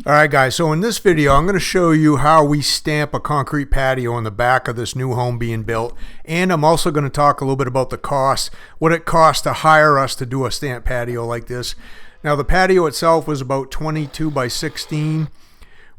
Alright guys, so in this video I'm going to show you how we stamp a concrete patio on the back of this new home being built, and I'm also going to talk a little bit about the cost, what it costs to hire us to do a stamp patio like this. Now the patio itself was about 22 by 16.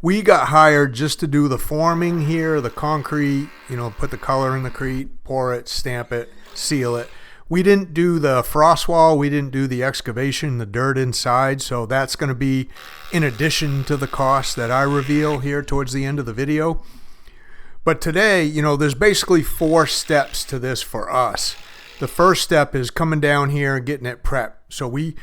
We got hired just to do the forming here, the concrete, put the color in the concrete, pour it, stamp it, seal it. We didn't do the frost wall, we didn't do the excavation, the dirt inside, so that's going to be in addition to the cost that I reveal here towards the end of the video. But today, there's basically 4 steps to this for us. The first step is coming down here and getting it prepped. So we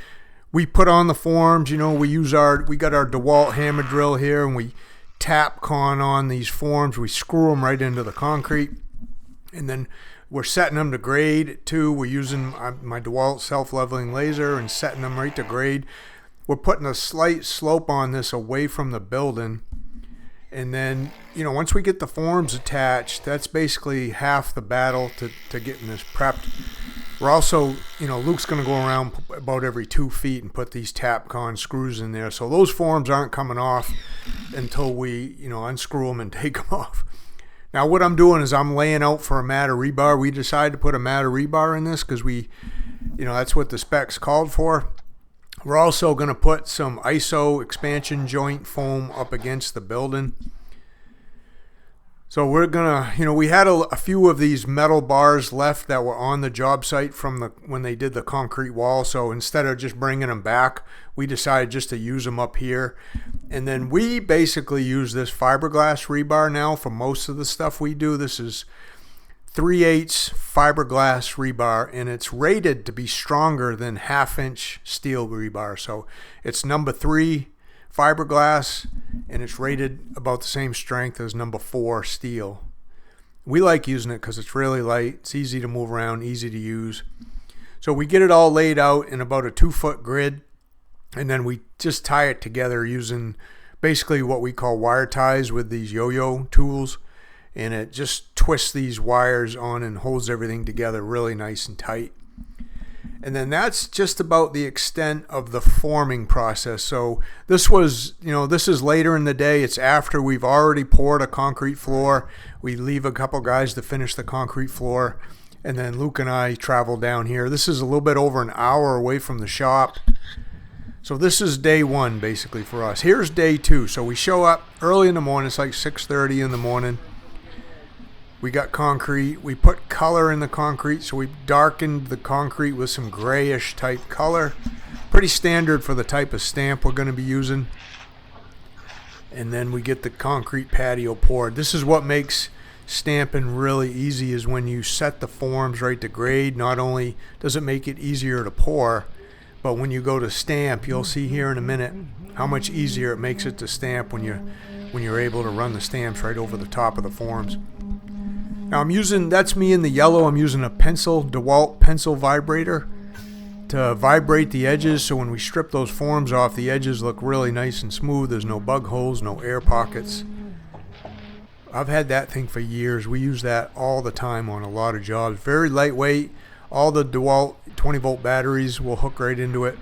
put on the forms, we got our DEWALT hammer drill here, and we tap con on these forms, we screw them right into the concrete, and then we're setting them to grade too. We're using my DEWALT self-leveling laser and setting them right to grade. We're putting a slight slope on this away from the building. And then, once we get the forms attached, that's basically half the battle to getting this prepped. We're also, Luke's going to go around about every 2 feet and put these Tapcon screws in there. So those forms aren't coming off until we, unscrew them and take them off. Now what I'm doing is I'm laying out for a mat of rebar. We decided to put a mat of rebar in this because that's what the specs called for. We're also going to put some ISO expansion joint foam up against the building. So we're going to, we had a few of these metal bars left that were on the job site from when they did the concrete wall. So instead of just bringing them back, we decided just to use them up here. And then we basically use this fiberglass rebar now for most of the stuff we do. This is 3/8 fiberglass rebar, and it's rated to be stronger than 1/2-inch steel rebar. So it's number 3 fiberglass, and it's rated about the same strength as number 4 steel. We like using it because it's really light, it's easy to move around, easy to use. So we get it all laid out in about a 2-foot grid, and then we just tie it together using basically what we call wire ties with these yo-yo tools, and it just twists these wires on and holds everything together really nice and tight. And then that's just about the extent of the forming process. So this was, this is later in the day. It's after we've already poured a concrete floor. We leave a couple guys to finish the concrete floor, and then Luke and I travel down here. This is a little bit over an hour away from the shop. So this is day 1 basically for us. Here's day 2. So we show up early in the morning. It's like 6:30 in the morning. We got concrete. We put color in the concrete, so we darkened the concrete with some grayish type color. Pretty standard for the type of stamp we're going to be using. And then we get the concrete patio poured. This is what makes stamping really easy, is when you set the forms right to grade. Not only does it make it easier to pour, but when you go to stamp, you'll see here in a minute how much easier it makes it to stamp when you're able to run the stamps right over the top of the forms. Now that's me in the yellow. I'm using a DEWALT pencil vibrator to vibrate the edges, so when we strip those forms off, the edges look really nice and smooth. There's no bug holes, no air pockets. I've had that thing for years. We use that all the time on a lot of jobs. Very lightweight. All the DEWALT 20-volt batteries will hook right into it,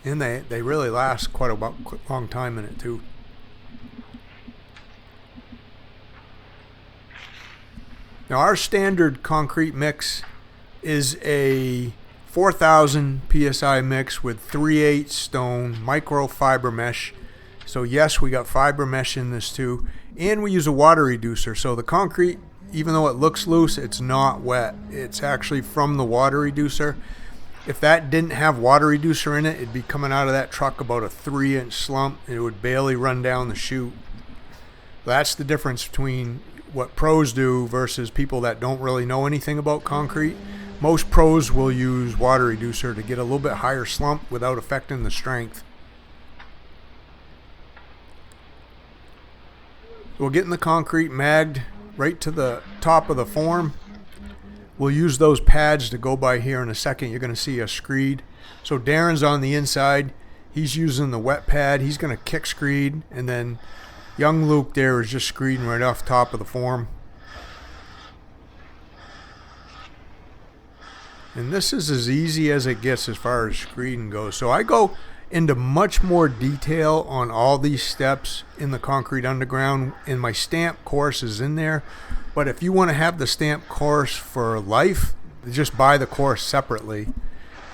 and they really last quite a long time in it too. Now our standard concrete mix is a 4,000 psi mix with 3/8 stone microfiber mesh. So yes, we got fiber mesh in this too, and we use a water reducer. So the concrete, even though it looks loose, it's not wet. It's actually from the water reducer. If that didn't have water reducer in it, it'd be coming out of that truck about a 3-inch slump. It would barely run down the chute. That's the difference between what pros do versus people that don't really know anything about concrete. Most pros will use water reducer to get a little bit higher slump without affecting the strength. We're getting the concrete magged right to the top of the form. We'll use those pads to go by here in a second. You're going to see a screed. So Darren's on the inside. He's using the wet pad. He's going to kick screed, and then young Luke there is just screeding right off the top of the form. And this is as easy as it gets as far as screeding goes. So I go into much more detail on all these steps in the concrete underground, and my stamp course is in there. But if you want to have the stamp course for life, just buy the course separately,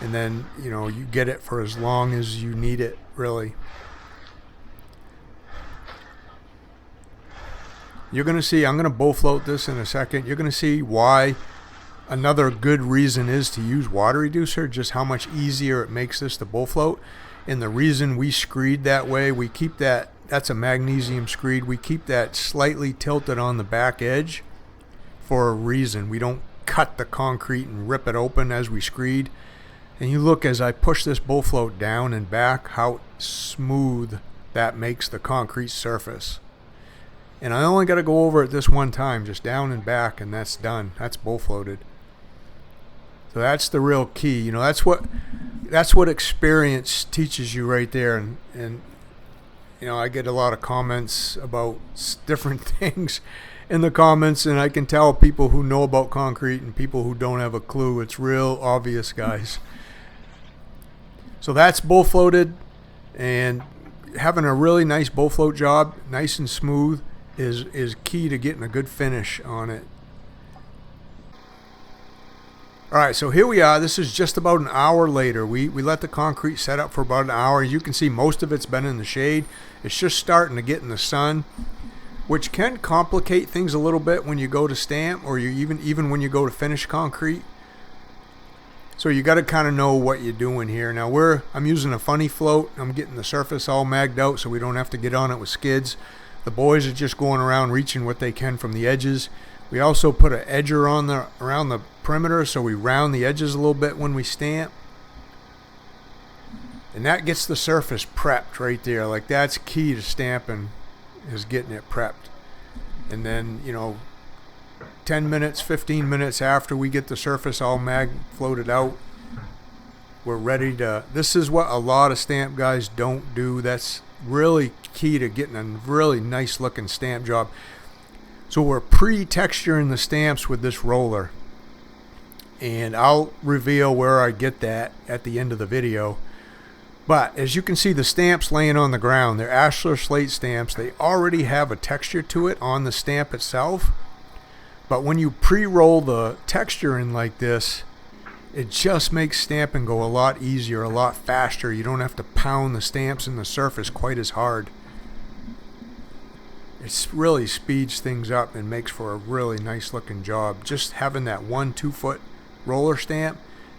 and then you get it for as long as you need it, really. You're going to see, I'm going to bow float this in a second. You're going to see why another good reason is to use water reducer, just how much easier it makes this to bow float. And the reason we screed that way, we keep that's a magnesium screed. We keep that slightly tilted on the back edge for a reason. We don't cut the concrete and rip it open as we screed. And you look as I push this bow float down and back, how smooth that makes the concrete surface. And I only got to go over it this one time, just down and back, and that's done. That's bow floated. So that's the real key. That's what experience teaches you right there. And I get a lot of comments about different things in the comments, and I can tell people who know about concrete and people who don't have a clue. It's real obvious, guys. So that's bow floated, and having a really nice bow float job, nice and smooth, is key to getting a good finish on it. Alright, so here we are. This is just about an hour later. We let the concrete set up for about an hour. As you can see, most of it's been in the shade. It's just starting to get in the sun, which can complicate things a little bit when you go to stamp, or even when you go to finish concrete. So you got to kind of know what you're doing here. Now I'm using a funny float. I'm getting the surface all magged out so we don't have to get on it with skids. The boys are just going around reaching what they can from the edges. We also put an edger around the perimeter, so we round the edges a little bit when we stamp. And that gets the surface prepped right there. Like, that's key to stamping, is getting it prepped. And then, 10 minutes, 15 minutes after we get the surface all floated out, we're ready to... This is what a lot of stamp guys don't do. That's really key to getting a really nice looking stamp job. So we're pre-texturing the stamps with this roller, and I'll reveal where I get that at the end of the video. But as you can see, the stamps laying on the ground, they're Ashlar Slate stamps. They already have a texture to it on the stamp itself, but when you pre-roll the texture in like this, it just makes stamping go a lot easier, a lot faster. You don't have to pound the stamps in the surface quite as hard. It really speeds things up and makes for a really nice looking job. Just having that 1-2 foot roller stamp,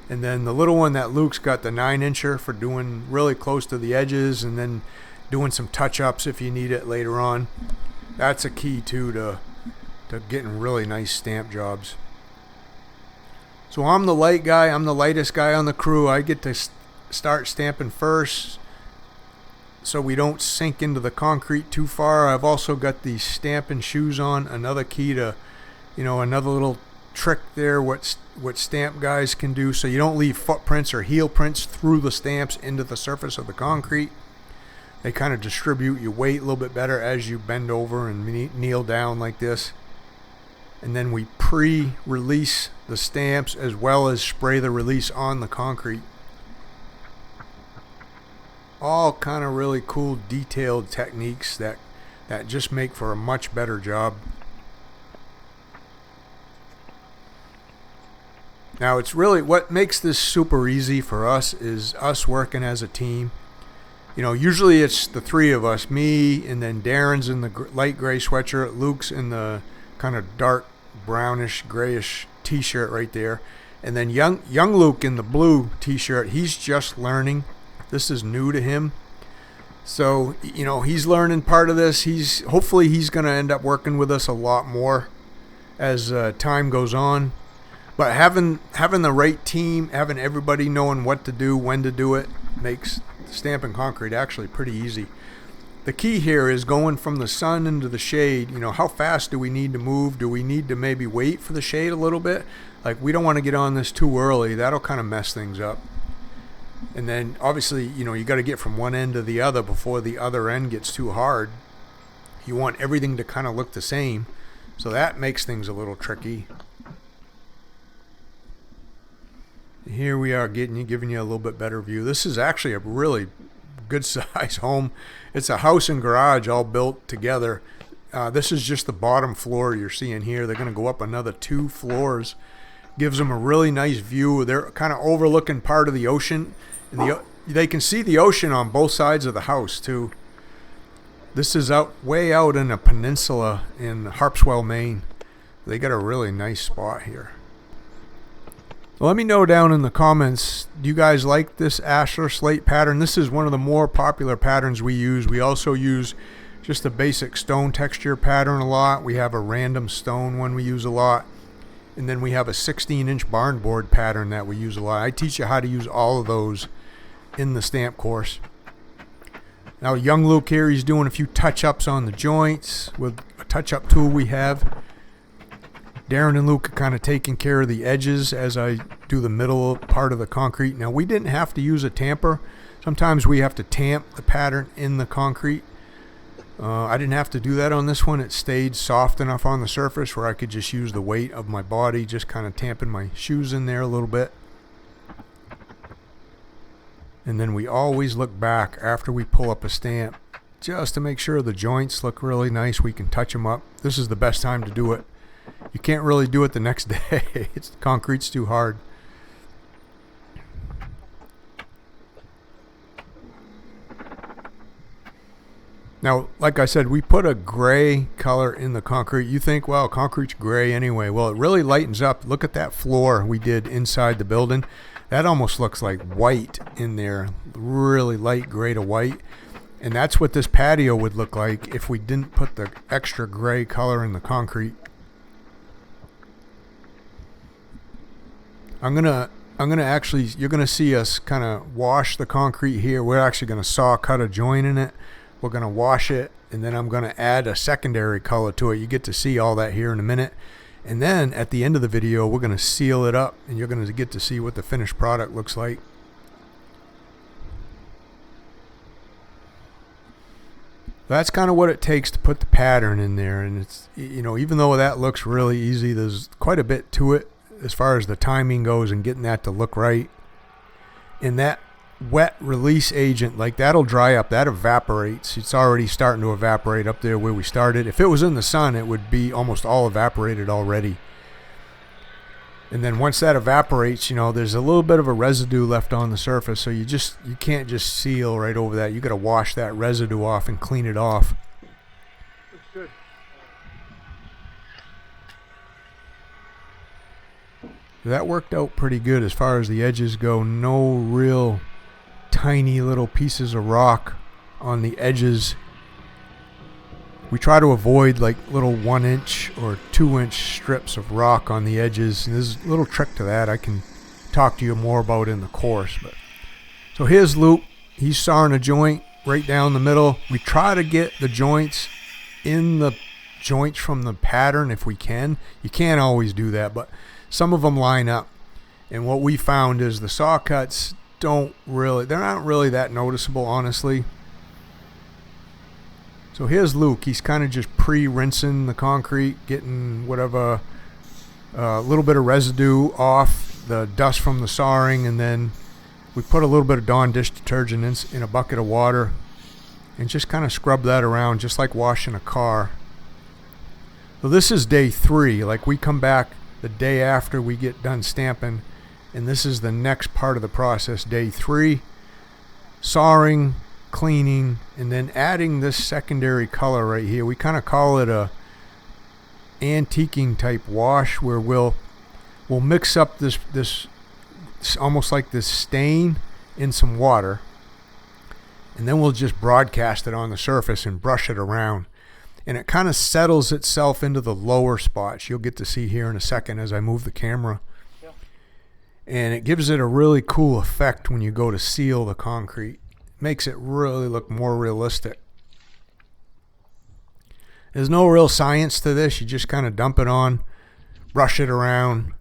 and then the little one that Luke's got, the 9-incher, for doing really close to the edges, and then doing some touch-ups if you need it later on. That's a key too to getting really nice stamp jobs. So I'm the light guy. I'm the lightest guy on the crew. I get to start stamping first, so we don't sink into the concrete too far. I've also got these stamping shoes on. Another key to, another little trick there, what stamp guys can do, so you don't leave footprints or heel prints through the stamps into the surface of the concrete. They kind of distribute your weight a little bit better as you bend over and kneel down like this. And then we pre-release the stamps as well as spray the release on the concrete. All kind of really cool detailed techniques that just make for a much better job. Now, it's really what makes this super easy for us is us working as a team. Usually it's the three of us, me, and then Darren's in the light gray sweatshirt, Luke's in the kind of dark brownish grayish t-shirt right there, and then young Luke in the blue t-shirt. He's just learning. This is new to him, so he's learning part of this. Hopefully he's going to end up working with us a lot more as time goes on. But having the right team, having everybody knowing what to do, when to do it, makes stamping concrete actually pretty easy. The key here is going from the sun into the shade. How fast do we need to move? Do we need to maybe wait for the shade a little bit? Like, we don't want to get on this too early. That'll kind of mess things up. And then obviously, you got to get from one end to the other before the other end gets too hard. You want everything to kind of look the same, so that makes things a little tricky. Here we are giving you a little bit better view. This is actually a really good size home. It's a house and garage all built together. This is just the bottom floor you're seeing here. They're going to go up another 2 floors. Gives them a really nice view. They're kind of overlooking part of the ocean. And they can see the ocean on both sides of the house too. This is way out in a peninsula in Harpswell, Maine. They got a really nice spot here. Let me know down in the comments, do you guys like this Ashlar Slate pattern? This is one of the more popular patterns we use. We also use just a basic stone texture pattern a lot. We have a random stone one we use a lot. And then we have a 16-inch barn board pattern that we use a lot. I teach you how to use all of those in the stamp course. Now young Luke here, he's doing a few touch-ups on the joints with a touch-up tool we have. Darren and Luke are kind of taking care of the edges as I do the middle part of the concrete. Now we didn't have to use a tamper. Sometimes we have to tamp the pattern in the concrete. I didn't have to do that on this one. It stayed soft enough on the surface where I could just use the weight of my body, just kind of tamping my shoes in there a little bit. And then we always look back after we pull up a stamp just to make sure the joints look really nice. We can touch them up. This is the best time to do it. You can't really do it the next day. Concrete's too hard. Now, like I said, we put a gray color in the concrete. You think, well, concrete's gray anyway. Well, it really lightens up. Look at that floor we did inside the building. That almost looks like white in there. Really light gray to white. And that's what this patio would look like if we didn't put the extra gray color in the concrete. I'm gonna actually, you're gonna see us kind of wash the concrete here. We're actually gonna saw cut a joint in it. We're gonna wash it, and then I'm gonna add a secondary color to it. You get to see all that here in a minute. And then at the end of the video, we're gonna seal it up, and you're gonna get to see what the finished product looks like. That's kind of what it takes to put the pattern in there. And it's, you know, even though that looks really easy, there's quite a bit to it as far as the timing goes and getting that to look right. And that wet release agent, like, that'll dry up, that evaporates. It's already starting to evaporate up there where we started. If it was in the sun, it would be almost all evaporated already. And then once that evaporates, you know, there's a little bit of a residue left on the surface, so you can't just seal right over that. You got to wash that residue off and clean it off. Looks good. That worked out pretty good as far as the edges go. No real tiny little pieces of rock on the edges. We try to avoid like little 1-inch or 2-inch strips of rock on the edges. And there's a little trick to that I can talk to you more about in the course. But so here's Luke. He's sawing a joint right down the middle. We try to get the joints in the joints from the pattern if we can. You can't always do that, but some of them line up. And what we found is the saw cuts they're not really that noticeable, honestly. So here's Luke. He's kind of just pre-rinsing the concrete, getting whatever little bit of residue off, the dust from the sawing, and then we put a little bit of Dawn dish detergent in a bucket of water and just kind of scrub that around, just like washing a car. So this is day 3. Like, we come back the day after we get done stamping, and this is the next part of the process, day 3. Sawing, cleaning, and then adding this secondary color right here. We kind of call it a antiquing type wash, where we'll mix up this almost like this stain in some water, and then we'll just broadcast it on the surface and brush it around, and it kind of settles itself into the lower spots. You'll get to see here in a second as I move the camera. Yeah. And it gives it a really cool effect when you go to seal the concrete. Makes it really look more realistic. There's no real science to this. You just kind of dump it on, brush it around,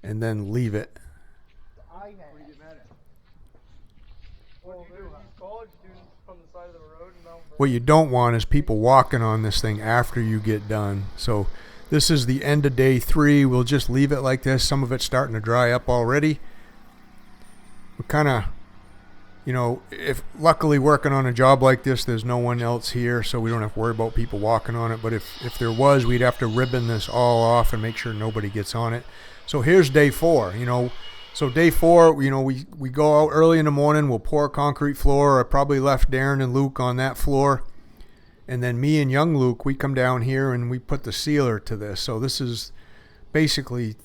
and then leave it. What do you get mad at? What do you do? College students from the side of the road and what you don't want is people walking on this thing after you get done. So this is the end of day 3. We'll just leave it like this. Some of it's starting to dry up already. We're kind of You know, if luckily working on a job like this, there's no one else here, so we don't have to worry about people walking on it. But if there was, we'd have to ribbon this all off and make sure nobody gets on it. So here's day 4, you know. So day 4, you know, we go out early in the morning, we'll pour a concrete floor. I probably left Darren and Luke on that floor. And then me and young Luke, we come down here and we put the sealer to this. So this is basically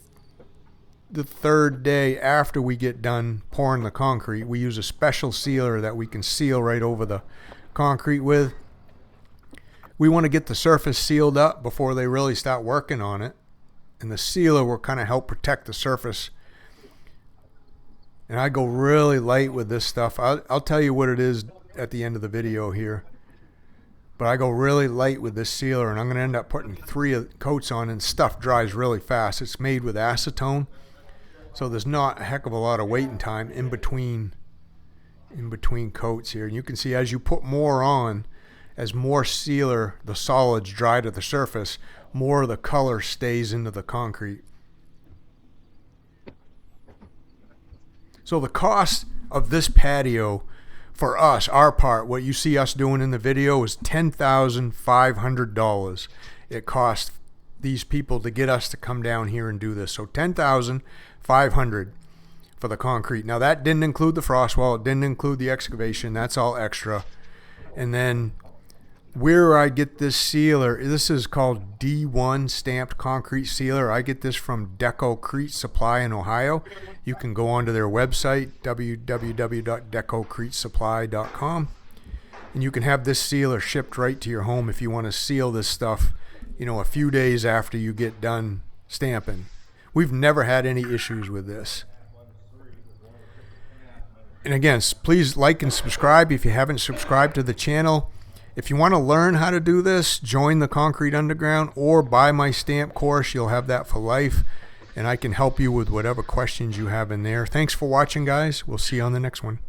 the 3rd day after we get done pouring the concrete. We use a special sealer that we can seal right over the concrete with. We want to get the surface sealed up before they really start working on it. And the sealer will kind of help protect the surface. And I go really light with this stuff. I'll tell you what it is at the end of the video here. But I go really light with this sealer, and I'm going to end up putting 3 coats on, and stuff dries really fast. It's made with acetone. So there's not a heck of a lot of waiting time in between coats here. And you can see as you put more on, as more sealer, the solids dry to the surface, more of the color stays into the concrete. So the cost of this patio for us, our part, what you see us doing in the video, is $10,500. It cost these people to get us to come down here and do this. So $10,500 for the concrete. Now that didn't include the frost wall. It didn't include the excavation. That's all extra. And then where I get this sealer, this is called D1 stamped concrete sealer. I get this from DEWALT Supply in Ohio. You can go onto their website, www.decocretesupply.com, and you can have this sealer shipped right to your home if you want to seal this stuff, you know, a few days after you get done stamping. We've never had any issues with this. And again, please like and subscribe if you haven't subscribed to the channel. If you want to learn how to do this, join the Concrete Underground or buy my stamp course. You'll have that for life, and I can help you with whatever questions you have in there. Thanks for watching, guys. We'll see you on the next one.